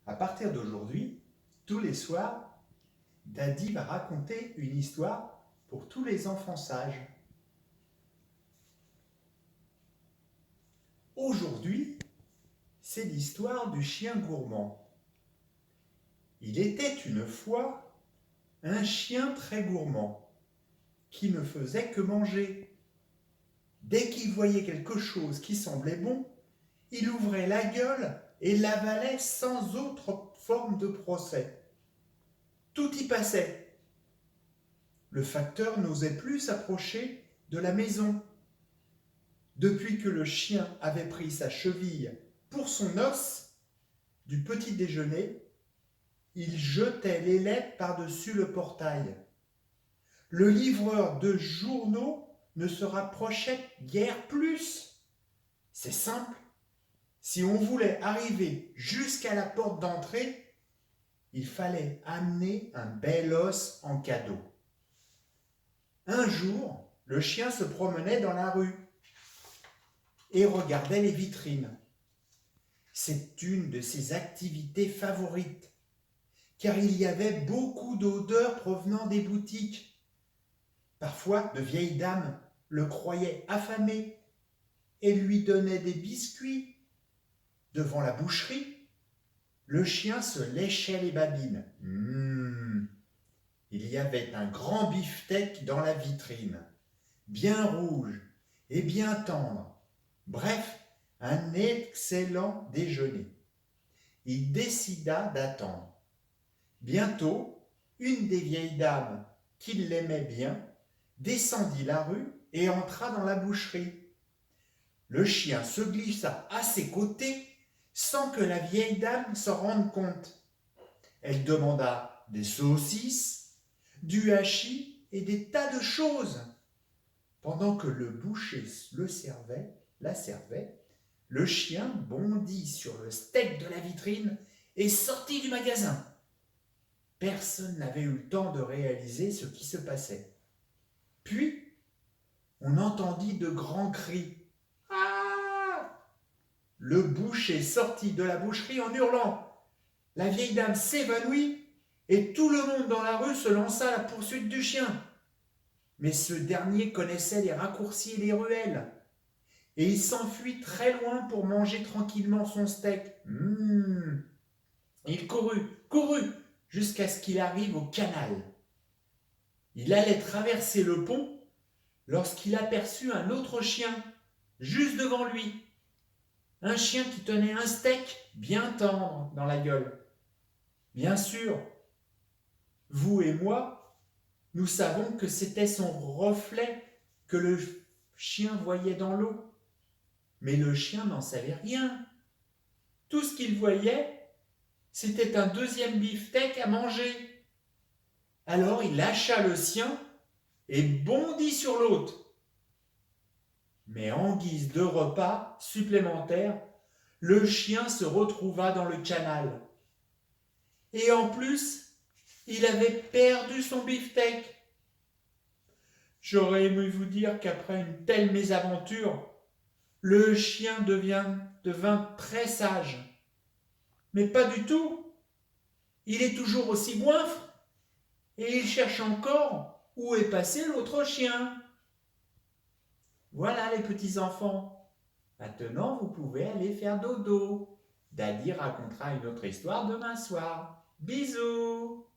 À partir d'aujourd'hui, tous les soirs, Daddy va raconter une histoire pour tous les enfants sages. Aujourd'hui, c'est l'histoire du chien gourmand. Il était une fois un chien très gourmand qui ne faisait que manger. Dès qu'il voyait quelque chose qui semblait bon, il ouvrait la gueule et l'avalait sans autre forme de procès. Tout y passait. Le facteur n'osait plus s'approcher de la maison. Depuis que le chien avait pris sa cheville pour son os du petit déjeuner, il jetait les lettres par-dessus le portail. Le livreur de journaux ne se rapprochait guère plus. C'est simple. Si on voulait arriver jusqu'à la porte d'entrée, il fallait amener un bel os en cadeau. Un jour, le chien se promenait dans la rue et regardait les vitrines. C'est une de ses activités favorites, car il y avait beaucoup d'odeurs provenant des boutiques. Parfois, de vieilles dames le croyaient affamé et lui donnaient des biscuits. Devant la boucherie, le chien se léchait les babines. Il y avait un grand beefsteak dans la vitrine, bien rouge et bien tendre. Bref, un excellent déjeuner. Il décida d'attendre. Bientôt, une des vieilles dames, qui l'aimait bien, descendit la rue et entra dans la boucherie. Le chien se glissa à ses côtés sans que la vieille dame s'en rende compte. Elle demanda des saucisses, du hachis et des tas de choses. Pendant que le boucher la servait, le chien bondit sur le steak de la vitrine et sortit du magasin. Personne n'avait eu le temps de réaliser ce qui se passait. Puis, on entendit de grands cris. Ah ! Le boucher sortit de la boucherie en hurlant. La vieille dame s'évanouit et tout le monde dans la rue se lança à la poursuite du chien. Mais ce dernier connaissait les raccourcis et les ruelles. Et il s'enfuit très loin pour manger tranquillement son steak. Il courut, jusqu'à ce qu'il arrive au canal. Il allait traverser le pont lorsqu'il aperçut un autre chien, juste devant lui. Un chien qui tenait un steak bien tendre dans la gueule. Bien sûr, vous et moi, nous savons que c'était son reflet que le chien voyait dans l'eau. Mais le chien n'en savait rien. Tout ce qu'il voyait, c'était un deuxième beefsteak à manger. Alors il lâcha le sien et bondit sur l'autre. Mais en guise de repas supplémentaire, le chien se retrouva dans le canal. Et en plus, il avait perdu son beefsteak. J'aurais aimé vous dire qu'après une telle mésaventure, le chien devint très sage. Mais pas du tout. Il est toujours aussi goinfre et il cherche encore où est passé l'autre chien. Voilà les petits enfants. Maintenant, vous pouvez aller faire dodo. Daddy racontera une autre histoire demain soir. Bisous!